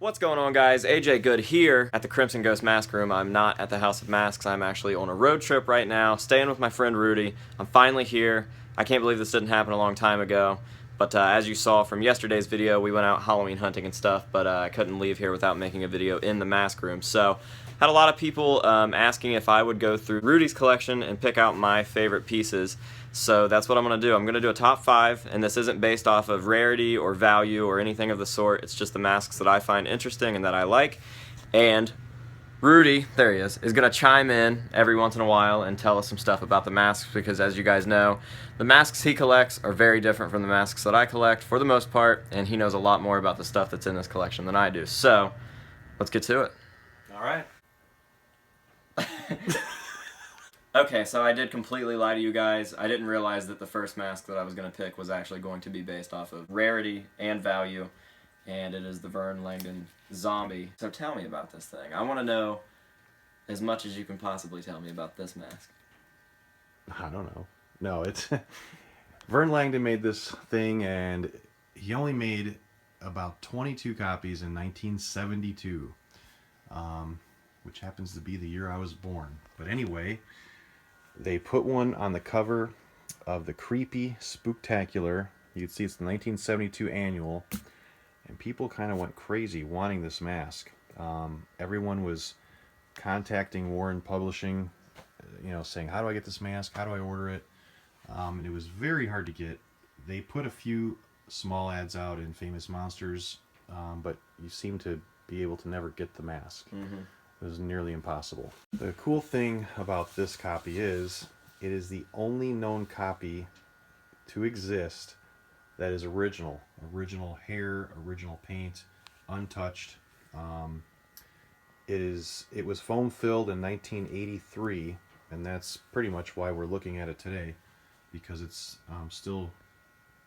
What's going on, guys? AJ Good here at the Crimson Ghost Mask Room. I'm not at the House of Masks. I'm actually on a road trip right now, staying with my friend Rudy. I'm finally here. I can't believe this didn't happen a long time ago. But as you saw from yesterday's video, we went out Halloween hunting and stuff, but I couldn't leave here without making a video in the mask room. So, had a lot of people asking if I would go through Rudy's collection and pick out my favorite pieces. So that's what I'm going to do. I'm going to do a top 5, and this isn't based off of rarity or value or anything of the sort. It's just the masks that I find interesting and that I like. And Rudy, there he is going to chime in every once in a while and tell us some stuff about the masks, because as you guys know, the masks he collects are very different from the masks that I collect for the most part, and he knows a lot more about the stuff that's in this collection than I do. So, let's get to it. All right. Okay, so I did completely lie to you guys. I didn't realize that the first mask that I was going to pick was actually going to be based off of rarity and value, and it is the Vern Langdon Zombie. So tell me about this thing. I want to know as much as you can possibly tell me about this mask. I don't know. No, it's... Vern Langdon made this thing, and he only made about 22 copies in 1972, which happens to be the year I was born. But anyway... They put one on the cover of the Creepy Spooktacular. You can see it's the 1972 annual, and people kind of went crazy wanting this mask. Everyone was contacting Warren Publishing, saying, how do I get this mask? How do I order it? And it was very hard to get. They put a few small ads out in Famous Monsters, but you seem to be able to never get the mask. Mm-hmm. It was nearly impossible. The cool thing about this copy is it is the only known copy to exist that is original. Original hair, original paint, untouched. It was foam filled in 1983, and that's pretty much why we're looking at it today, because it's still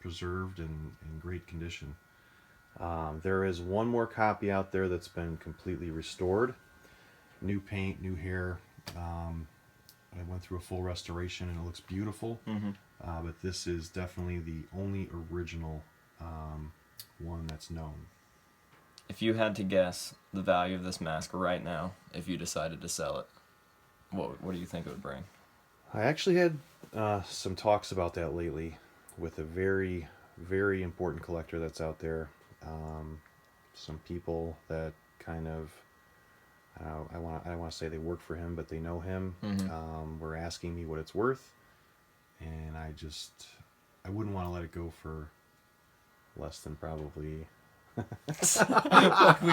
preserved and in great condition. There is one more copy out there that's been completely restored. New paint, new hair. I went through a full restoration and it looks beautiful. Mm-hmm. But this is definitely the only original one that's known. If you had to guess the value of this mask right now, if you decided to sell it, what do you think it would bring? I actually had some talks about that lately with a very, very important collector that's out there. Some people that kind of I don't want to say they work for him, but they know him. Mm-hmm. Were asking me what it's worth, and I wouldn't want to let it go for less than probably we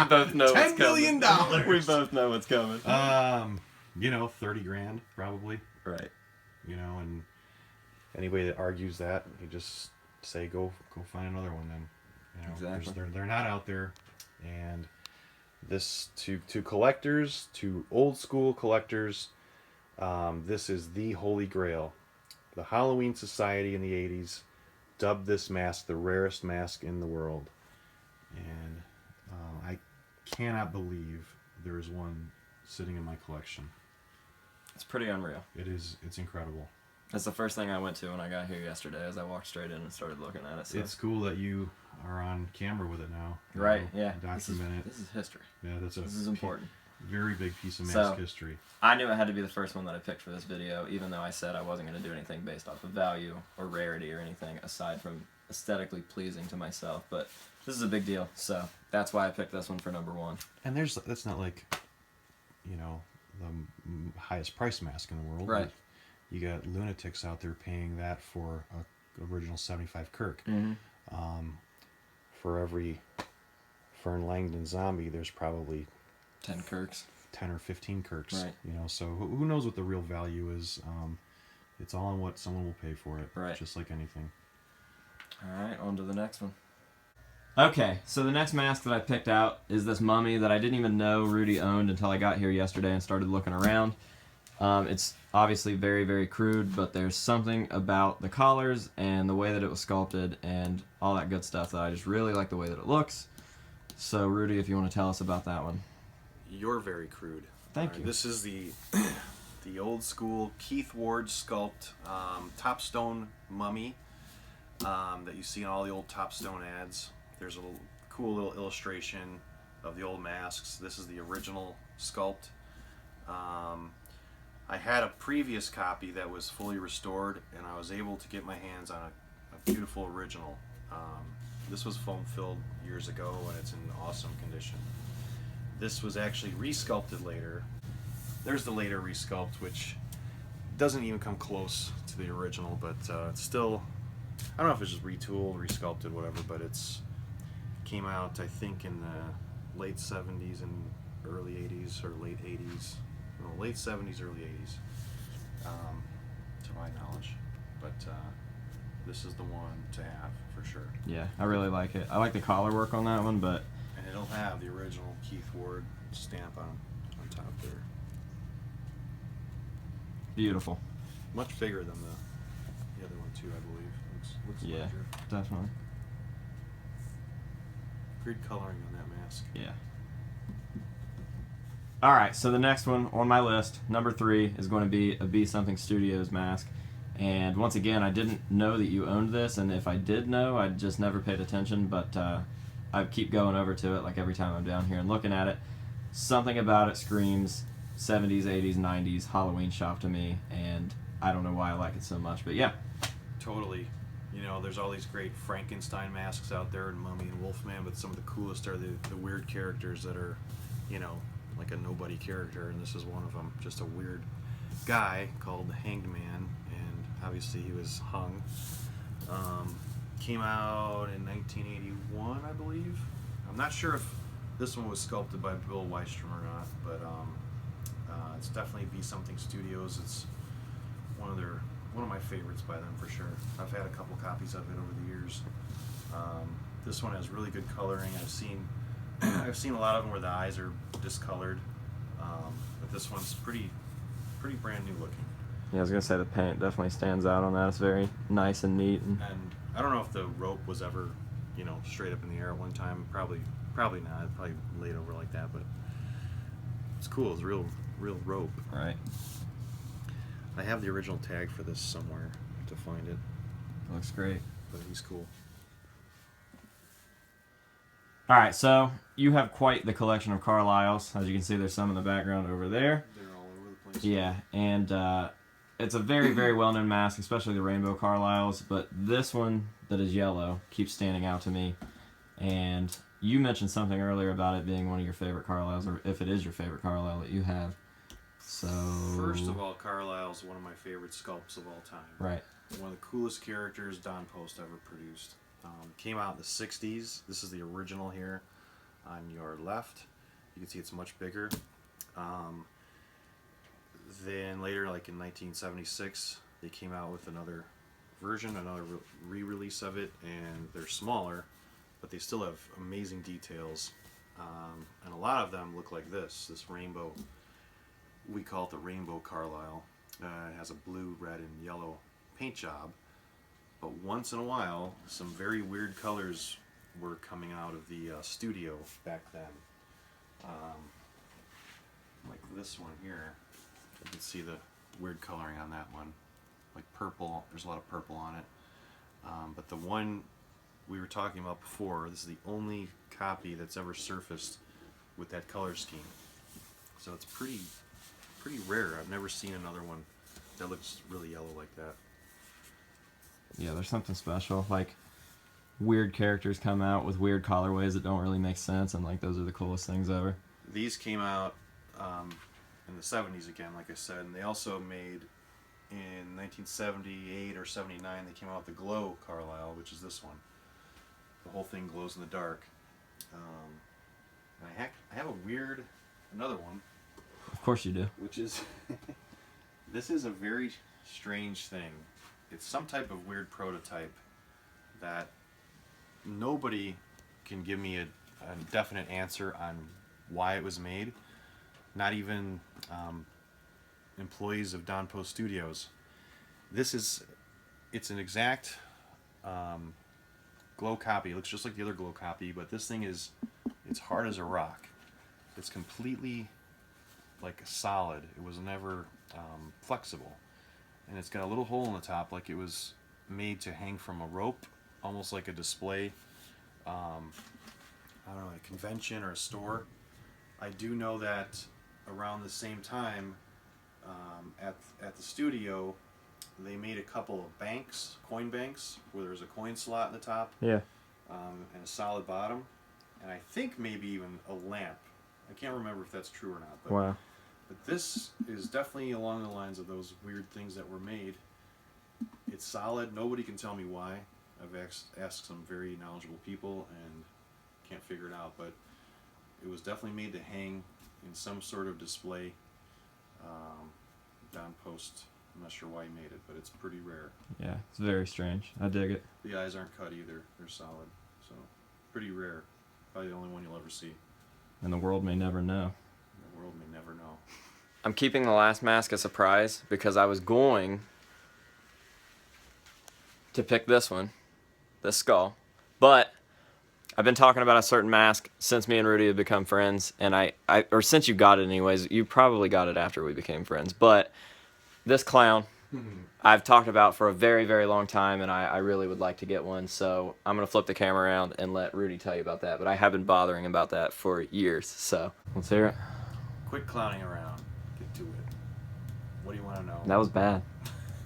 both know $10 million. We both know what's coming. 30 grand probably. Right. And anybody that argues that, you just say go find another one then. Exactly. They're not out there, and this to collectors, to old school collectors, this is the Holy Grail. The Halloween Society in the 80s dubbed this mask the rarest mask in the world, and I cannot believe there is one sitting in my collection. It's pretty unreal. It's incredible. That's the first thing I went to when I got here yesterday, as I walked straight in and started looking at it. So. It's cool that you are on camera with it now. Right, yeah. Document it. This is history. Yeah, this is important. Very big piece of mask history. I knew it had to be the first one that I picked for this video, even though I said I wasn't going to do anything based off of value or rarity or anything aside from aesthetically pleasing to myself. But this is a big deal, so that's why I picked this one for number 1. And that's not like, the highest price mask in the world. Right. You got lunatics out there paying that for a original 75 Kirk. Mm-hmm. For every Vern Langdon zombie, there's probably 10 Kirks. 10 or 15 Kirks. Right. So who knows what the real value is? It's all on what someone will pay for it. Right. Just like anything. Alright, on to the next one. Okay, so the next mask that I picked out is this mummy that I didn't even know Rudy owned until I got here yesterday and started looking around. It's obviously very, very crude, but there's something about the collars and the way that it was sculpted and all that good stuff that I just really like the way that it looks. So, Rudy, if you want to tell us about that one. You're very crude. Thank you. This is the old school Keith Ward sculpt Topstone mummy that you see in all the old Topstone ads. There's a cool little illustration of the old masks. This is the original sculpt. I had a previous copy that was fully restored, and I was able to get my hands on a beautiful original. This was foam filled years ago, and it's in awesome condition. This was actually resculpted later. There's the later resculpt, which doesn't even come close to the original, but it's still, I don't know if it's just retooled, resculpted, whatever, but it's came out, I think, in the late 70s and early 80s, or late 80s. No, late 70s, early 80s, to my knowledge. But this is the one to have, for sure. Yeah, I really like it. I like the collar work on that one, but... And it'll have the original Keith Ward stamp on top there. Beautiful. Much bigger than the other one, too, I believe. Looks Yeah, larger. definitely. Great coloring on that mask. Yeah. Alright, so the next one on my list, number 3, is going to be a Be Something Studios mask. And once again, I didn't know that you owned this, and if I did know, I just never paid attention, but I keep going over to it like every time I'm down here and looking at it. Something about it screams 70s, 80s, 90s Halloween shop to me, and I don't know why I like it so much, but yeah. Totally. You know, there's all these great Frankenstein masks out there, and Mummy and Wolfman, but some of the coolest are the weird characters that are, you know, like a nobody character, and this is one of them. Just a weird guy called the Hanged Man, and obviously he was hung. Came out in 1981, I believe. I'm not sure if this one was sculpted by Bill Weistrom or not, but it's definitely Be Something Studios. It's one of my favorites by them, for sure. I've had a couple copies of it over the years. This one has really good coloring. I've seen a lot of them where the eyes are discolored, but this one's pretty brand new looking. Yeah, I was going to say the paint definitely stands out on that. It's very nice and neat. And I don't know if the rope was ever, you know, straight up in the air at one time. Probably not. It probably laid over like that, but it's cool. It's real rope. Right. I have the original tag for this somewhere to find it. Looks great. But he's cool. Alright, so you have quite the collection of Carlisles. As you can see, there's some in the background over there. They're all over the place. Yeah, and it's a very, very well-known mask, especially the rainbow Carlisles, but this one that is yellow keeps standing out to me. And you mentioned something earlier about it being one of your favorite Carlisles, or if it is your favorite Carlisle that you have. So... First of all, Carlisle's one of my favorite sculpts of all time. Right. One of the coolest characters Don Post ever produced. Came out in the 60s. This is the original here on your left. You can see it's much bigger. Then later, like in 1976, they came out with another version, another re-release of it, and they're smaller, but they still have amazing details. And a lot of them look like this rainbow. We call it the Rainbow Carlisle. It has a blue, red, and yellow paint job. But once in a while, some very weird colors were coming out of the studio back then. Like this one here. You can see the weird coloring on that one. Like purple, there's a lot of purple on it. But the one we were talking about before, this is the only copy that's ever surfaced with that color scheme. So it's pretty rare. I've never seen another one that looks really yellow like that. Yeah, there's something special. Like, weird characters come out with weird colorways that don't really make sense, and like those are the coolest things ever. These came out in the 70s again, like I said, and they also made in 1978 or 79. They came out with the Glow Carlisle, which is this one. The whole thing glows in the dark. And I have another one. Of course you do. Which is this is a very strange thing. It's some type of weird prototype that nobody can give me a definite answer on why it was made. Not even employees of Don Post Studios. It's an exact Glow copy. It looks just like the other Glow copy, but this thing it's hard as a rock. It's completely like solid. It was never flexible. And it's got a little hole in the top, like it was made to hang from a rope, almost like a display I don't know, a convention or a store. I do know that around the same time, at the studio, they made a couple of banks, coin banks, where there's a coin slot in the top. Yeah. And a solid bottom, and I think maybe even a lamp. I can't remember if that's true or not. But, Wow. But this is definitely along the lines of those weird things that were made. It's solid. Nobody can tell me why. I've asked some very knowledgeable people and can't figure it out, but it was definitely made to hang in some sort of display. Don Post, I'm not sure why he made it, but it's pretty rare. Yeah, it's very strange. I dig it. The eyes aren't cut either. They're solid. So, pretty rare. Probably the only one you'll ever see. And the world may never know. The world may never know. I'm keeping the last mask a surprise because I was going to pick this one, this skull. But I've been talking about a certain mask since me and Rudy have become friends, and or since you got it anyways. You probably got it after we became friends. But this clown, I've talked about for a very, very long time, and I really would like to get one. So I'm going to flip the camera around and let Rudy tell you about that. But I have been bothering about that for years. So let's hear it. Quit clowning around. Get to it. What do you want to know? That was bad.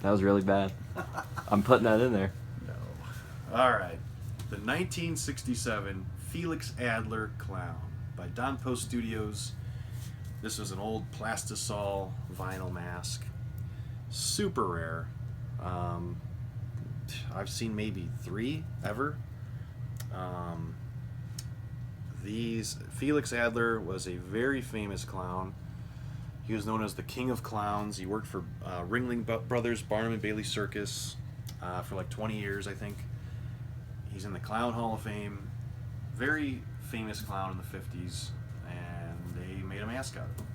That was really bad. I'm putting that in there. No. All right. The 1967 Felix Adler Clown by Don Post Studios. This was an old plastisol vinyl mask. Super rare. I've seen maybe 3 ever. Felix Adler was a very famous clown. He was known as the King of Clowns. He worked for Ringling Brothers, Barnum and Bailey Circus for like 20 years, I think. He's in the Clown Hall of Fame. Very famous clown in the 50s, and they made a mask out of him.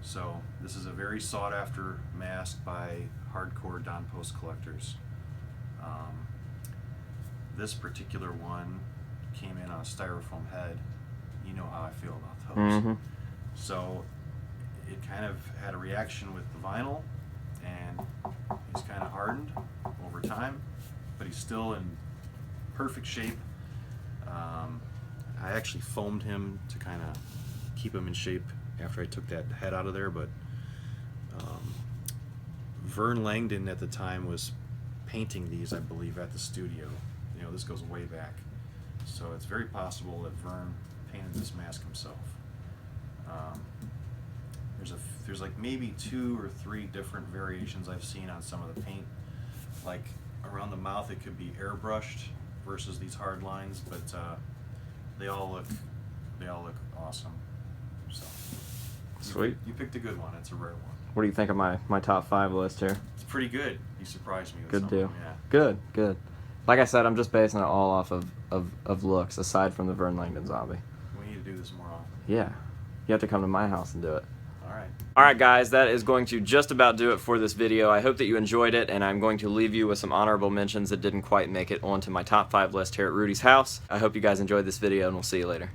So this is a very sought-after mask by hardcore Don Post collectors. This particular one came in on a styrofoam head. You know how I feel about those. Mm-hmm. So it kind of had a reaction with the vinyl, and he's kind of hardened over time, but he's still in perfect shape. I actually foamed him to kind of keep him in shape after I took that head out of there, but Vern Langdon at the time was painting these, I believe, at the studio. You know, this goes way back, so it's very possible that Vern painted this mask himself. There's like maybe 2 or 3 different variations I've seen on some of the paint. Like around the mouth, it could be airbrushed versus these hard lines, but they all look awesome. So Sweet. You picked a good one. It's a rare one. What do you think of my top 5 list here? It's pretty good. You surprised me with Good some deal. of them, yeah. Good, good. Like I said, I'm just basing it all off of looks, aside from the Vern Langdon zombie. We need to do this more often. Yeah. You have to come to my house and do it. Alright. Alright guys, that is going to just about do it for this video. I hope that you enjoyed it, and I'm going to leave you with some honorable mentions that didn't quite make it onto my top 5 list here at Rudy's house. I hope you guys enjoyed this video, and we'll see you later.